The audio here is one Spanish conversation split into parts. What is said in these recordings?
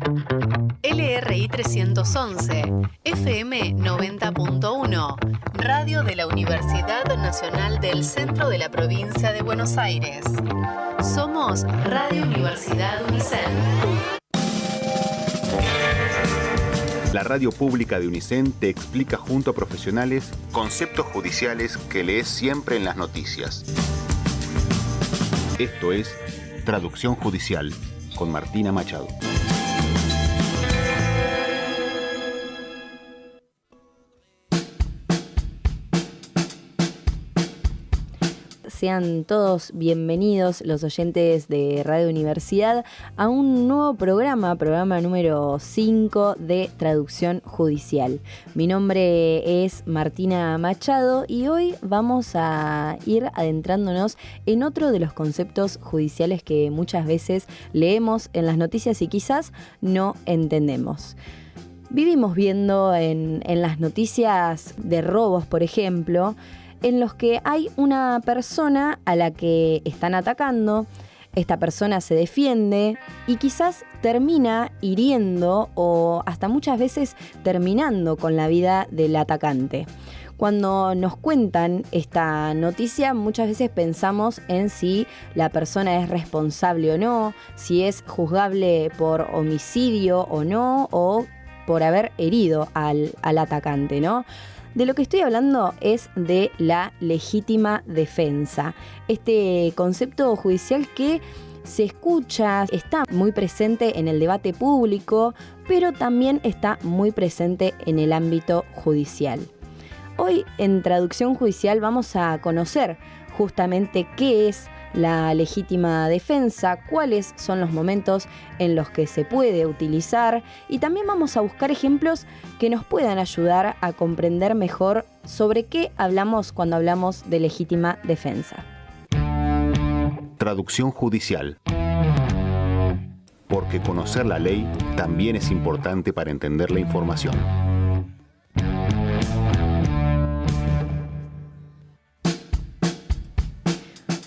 LRI 311, FM 90.1, Radio de la Universidad Nacional del Centro de la Provincia de Buenos Aires. Somos Radio Universidad UNICEN. La radio pública de UNICEN te explica junto a profesionales conceptos judiciales que lees siempre en las noticias. Esto es Traducción Judicial con Martina Machado. Sean todos bienvenidos los oyentes de Radio Universidad a un nuevo programa número 5 de Traducción Judicial. Mi nombre es Martina Machado y hoy vamos a ir adentrándonos en otro de los conceptos judiciales que muchas veces leemos en las noticias y quizás no entendemos. Vivimos viendo en las noticias de robos, por ejemplo, en los que hay una persona a la que están atacando, esta persona se defiende y quizás termina hiriendo o hasta muchas veces terminando con la vida del atacante. Cuando nos cuentan esta noticia, muchas veces pensamos en si la persona es responsable o no, si es juzgable por homicidio o no, o por haber herido al atacante, ¿no? De lo que estoy hablando es de la legítima defensa. Este concepto judicial que se escucha, está muy presente en el debate público, pero también está muy presente en el ámbito judicial. Hoy en Traducción Judicial vamos a conocer justamente qué es la legítima defensa, cuáles son los momentos en los que se puede utilizar y también vamos a buscar ejemplos que nos puedan ayudar a comprender mejor sobre qué hablamos cuando hablamos de legítima defensa. Traducción Judicial. Porque conocer la ley también es importante para entender la información.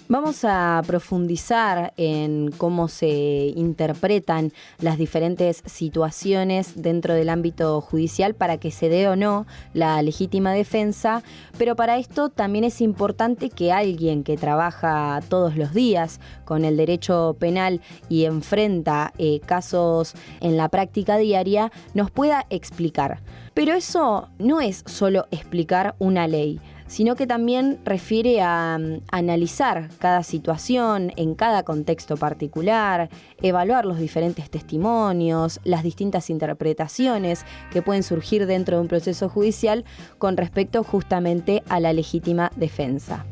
Vamos a profundizar en cómo se interpretan las diferentes situaciones dentro del ámbito judicial para que se dé o no la legítima defensa, pero para esto también es importante que alguien que trabaja todos los días con el derecho penal y enfrenta casos en la práctica diaria nos pueda explicar. Pero eso no es solo explicar una ley, sino que también refiere a analizar cada situación en cada contexto particular, evaluar los diferentes testimonios, las distintas interpretaciones que pueden surgir dentro de un proceso judicial con respecto justamente a la legítima defensa.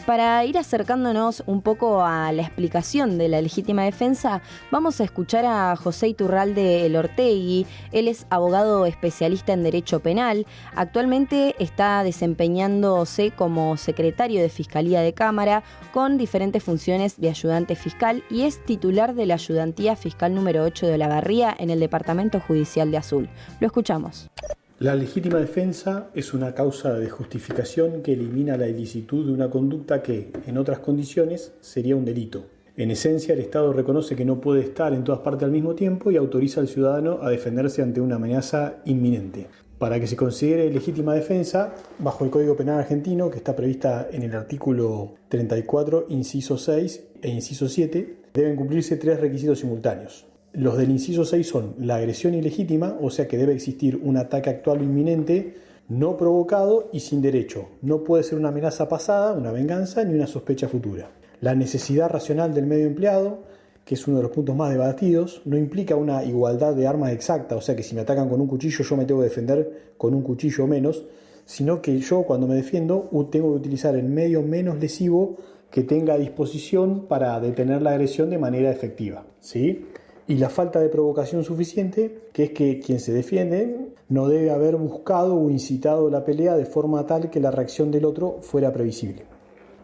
Para ir acercándonos un poco a la explicación de la legítima defensa, vamos a escuchar a José Iturralde Elortegui. Él es abogado especialista en Derecho Penal. Actualmente está desempeñándose como secretario de Fiscalía de Cámara con diferentes funciones de ayudante fiscal y es titular de la Ayudantía Fiscal número 8 de Olavarría en el Departamento Judicial de Azul. Lo escuchamos. La legítima defensa es una causa de justificación que elimina la ilicitud de una conducta que, en otras condiciones, sería un delito. En esencia, el Estado reconoce que no puede estar en todas partes al mismo tiempo y autoriza al ciudadano a defenderse ante una amenaza inminente. Para que se considere legítima defensa, bajo el Código Penal argentino, que está prevista en el artículo 34, inciso 6 e inciso 7, deben cumplirse 3 requisitos simultáneos. Los del inciso 6 son la agresión ilegítima, o sea que debe existir un ataque actual o inminente, no provocado y sin derecho. No puede ser una amenaza pasada, una venganza, ni una sospecha futura. La necesidad racional del medio empleado, que es uno de los puntos más debatidos, no implica una igualdad de armas exacta, o sea que si me atacan con un cuchillo yo me tengo que defender con un cuchillo o menos, sino que yo cuando me defiendo tengo que utilizar el medio menos lesivo que tenga a disposición para detener la agresión de manera efectiva, ¿sí? Y la falta de provocación suficiente, que es que quien se defiende no debe haber buscado o incitado la pelea de forma tal que la reacción del otro fuera previsible.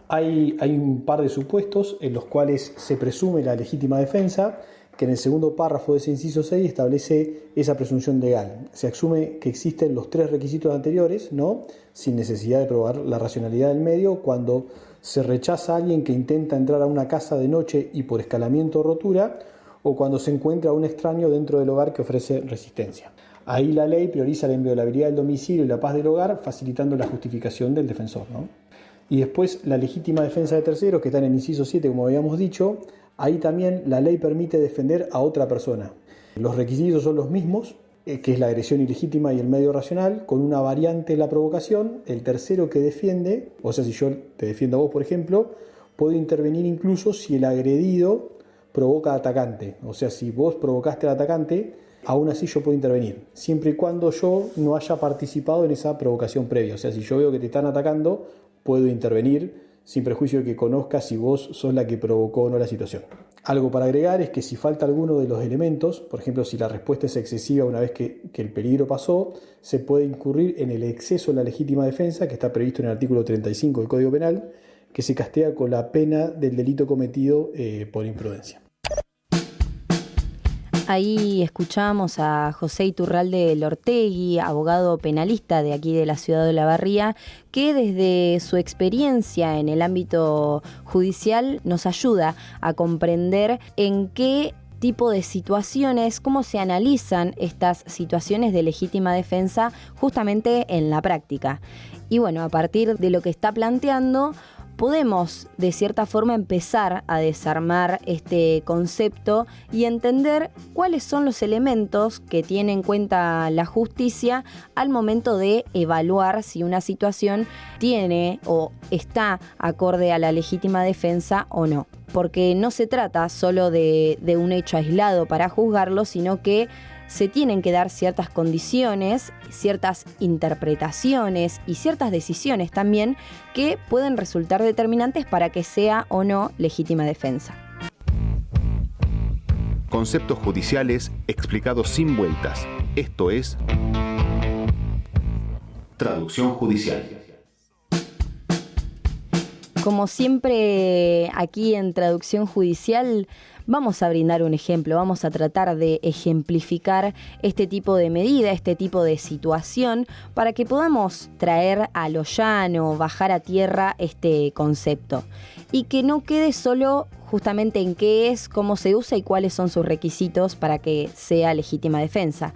Hay un par de supuestos en los cuales se presume la legítima defensa, que en el segundo párrafo de ese inciso 6 establece esa presunción legal. Se asume que existen los 3 requisitos anteriores, ¿no?, sin necesidad de probar la racionalidad del medio, cuando se rechaza a alguien que intenta entrar a una casa de noche y por escalamiento o rotura, o cuando se encuentra a un extraño dentro del hogar que ofrece resistencia. Ahí la ley prioriza la inviolabilidad del domicilio y la paz del hogar, facilitando la justificación del defensor, ¿no? Y después la legítima defensa de terceros, que está en el inciso 7, como habíamos dicho. Ahí también la ley permite defender a otra persona. Los requisitos son los mismos, que es la agresión ilegítima y el medio racional, con una variante en la provocación. El tercero que defiende, o sea, si yo te defiendo a vos, por ejemplo, puedo intervenir incluso si el agredido provoca atacante. O sea, si vos provocaste al atacante, aún así yo puedo intervenir, siempre y cuando yo no haya participado en esa provocación previa. O sea, si yo veo que te están atacando, puedo intervenir sin prejuicio de que conozca si vos sos la que provocó o no la situación. Algo para agregar es que si falta alguno de los elementos, por ejemplo, si la respuesta es excesiva una vez que el peligro pasó, se puede incurrir en el exceso de la legítima defensa, que está previsto en el artículo 35 del Código Penal, que se castiga con la pena del delito cometido por imprudencia. Ahí escuchamos a José Iturralde Lortegui, abogado penalista de aquí de la ciudad de Olavarría, que desde su experiencia en el ámbito judicial nos ayuda a comprender en qué tipo de situaciones, cómo se analizan estas situaciones de legítima defensa justamente en la práctica. Y bueno, a partir de lo que está planteando, podemos de cierta forma empezar a desarmar este concepto y entender cuáles son los elementos que tiene en cuenta la justicia al momento de evaluar si una situación tiene o está acorde a la legítima defensa o no. Porque no se trata solo de un hecho aislado para juzgarlo, sino que se tienen que dar ciertas condiciones, ciertas interpretaciones y ciertas decisiones también que pueden resultar determinantes para que sea o no legítima defensa. Conceptos judiciales explicados sin vueltas. Esto es Traducción Judicial. Como siempre, aquí en Traducción Judicial vamos a brindar un ejemplo, vamos a tratar de ejemplificar este tipo de medida, este tipo de situación, para que podamos traer a lo llano, bajar a tierra este concepto. Y que no quede solo justamente en qué es, cómo se usa y cuáles son sus requisitos para que sea legítima defensa.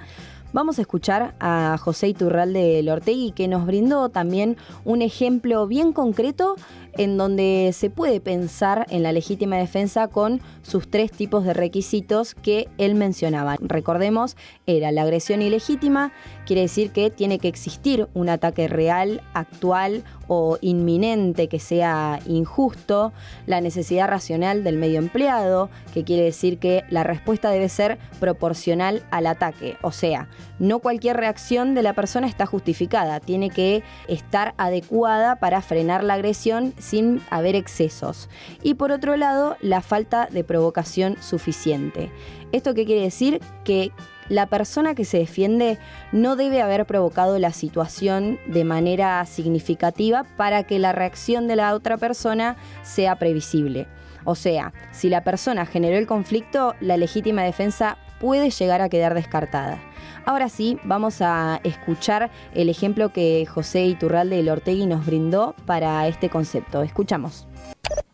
Vamos a escuchar a José Iturralde Lortegui, que nos brindó también un ejemplo bien concreto en donde se puede pensar en la legítima defensa con sus 3 tipos de requisitos que él mencionaba. Recordemos, era la agresión ilegítima, quiere decir que tiene que existir un ataque real, actual o inminente que sea injusto, la necesidad racional del medio empleado, que quiere decir que la respuesta debe ser proporcional al ataque, o sea, no cualquier reacción de la persona está justificada, tiene que estar adecuada para frenar la agresión sin haber excesos. Y por otro lado, la falta de provocación suficiente. ¿Esto qué quiere decir? Que la persona que se defiende no debe haber provocado la situación de manera significativa para que la reacción de la otra persona sea previsible. O sea, si la persona generó el conflicto, la legítima defensa puede llegar a quedar descartada. Ahora sí, vamos a escuchar el ejemplo que José Iturralde Lortegui nos brindó para este concepto. Escuchamos.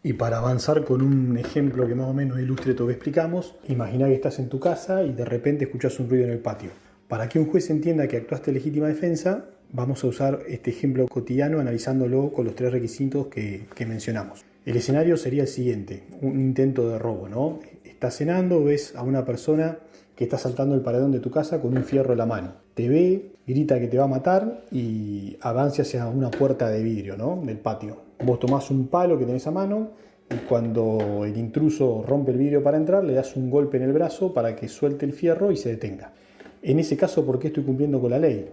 Y para avanzar con un ejemplo que más o menos ilustre todo lo que explicamos, imagina que estás en tu casa y de repente escuchas un ruido en el patio. Para que un juez entienda que actuaste en legítima defensa, vamos a usar este ejemplo cotidiano analizándolo con los 3 requisitos que mencionamos. El escenario sería el siguiente, un intento de robo, ¿no? Estás cenando, ves a una persona que está saltando el paredón de tu casa con un fierro en la mano. Te ve, grita que te va a matar y avanza hacia una puerta de vidrio, ¿no?, del patio. Vos tomás un palo que tenés a mano y cuando el intruso rompe el vidrio para entrar, le das un golpe en el brazo para que suelte el fierro y se detenga. En ese caso, ¿por qué estoy cumpliendo con la ley?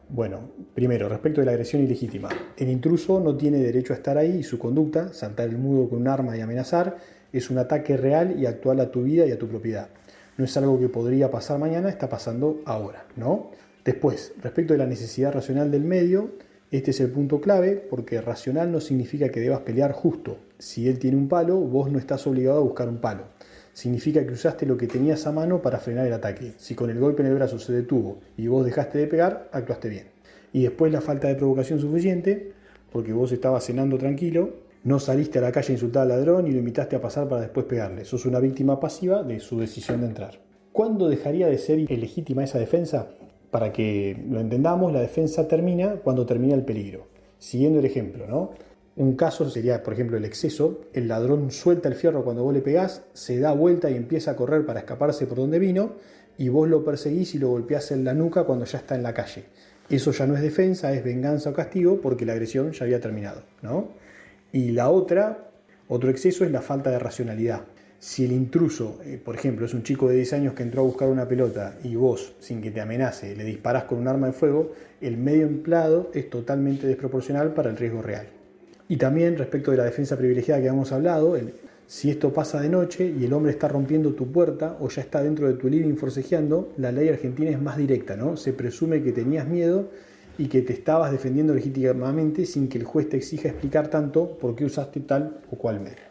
Bueno, primero, respecto de la agresión ilegítima. El intruso no tiene derecho a estar ahí y su conducta, saltar el muro con un arma y amenazar, es un ataque real y actual a tu vida y a tu propiedad. No es algo que podría pasar mañana, está pasando ahora, ¿no? Después, respecto de la necesidad racional del medio, este es el punto clave, porque racional no significa que debas pelear justo. Si él tiene un palo, vos no estás obligado a buscar un palo. significa que usaste lo que tenías a mano para frenar el ataque. Si con el golpe en el brazo se detuvo y vos dejaste de pegar, actuaste bien. Y después la falta de provocación suficiente, porque vos estabas cenando tranquilo, no saliste a la calle a insultar al ladrón y lo invitaste a pasar para después pegarle. Sos una víctima pasiva de su decisión de entrar. ¿Cuándo dejaría de ser ilegítima esa defensa? Para que lo entendamos, la defensa termina cuando termina el peligro. Siguiendo el ejemplo, ¿no? Un caso sería, por ejemplo, el exceso. El ladrón suelta el fierro cuando vos le pegás, se da vuelta y empieza a correr para escaparse por donde vino, y vos lo perseguís y lo golpeás en la nuca cuando ya está en la calle. Eso ya no es defensa, es venganza o castigo porque la agresión ya había terminado, ¿no? Y otro exceso es la falta de racionalidad. Si el intruso, por ejemplo, es un chico de 10 años que entró a buscar una pelota y vos, sin que te amenace, le disparás con un arma de fuego, el medio empleado es totalmente desproporcional para el riesgo real. Y también respecto de la defensa privilegiada que hemos hablado, si esto pasa de noche y el hombre está rompiendo tu puerta o ya está dentro de tu living forcejeando, la ley argentina es más directa, ¿no? Se presume que tenías miedo y que te estabas defendiendo legítimamente sin que el juez te exija explicar tanto por qué usaste tal o cual medio.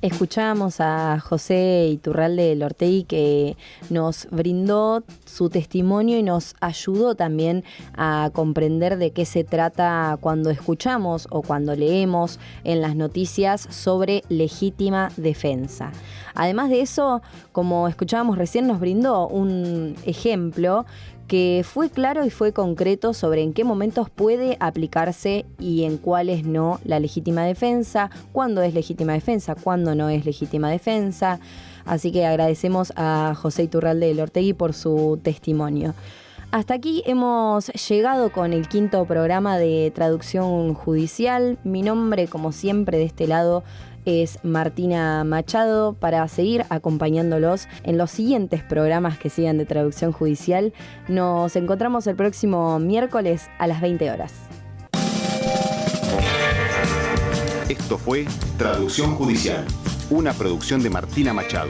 Escuchábamos a José Iturralde Elortegui, que nos brindó su testimonio y nos ayudó también a comprender de qué se trata cuando escuchamos o cuando leemos en las noticias sobre legítima defensa. Además de eso, como escuchábamos recién, nos brindó un ejemplo que fue claro y fue concreto sobre en qué momentos puede aplicarse y en cuáles no la legítima defensa, cuándo es legítima defensa, cuándo no es legítima defensa. Así que agradecemos a José Iturralde Elortegui por su testimonio. Hasta aquí hemos llegado con el 5º programa de Traducción Judicial. Mi nombre, como siempre, de este lado es Martina Machado, para seguir acompañándolos en los siguientes programas que sigan de Traducción Judicial. Nos encontramos el próximo miércoles a las 20 horas. Esto fue Traducción Judicial, una producción de Martina Machado.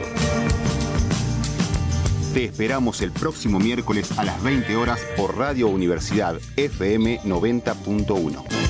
Te esperamos el próximo miércoles a las 20 horas por Radio Universidad FM 90.1.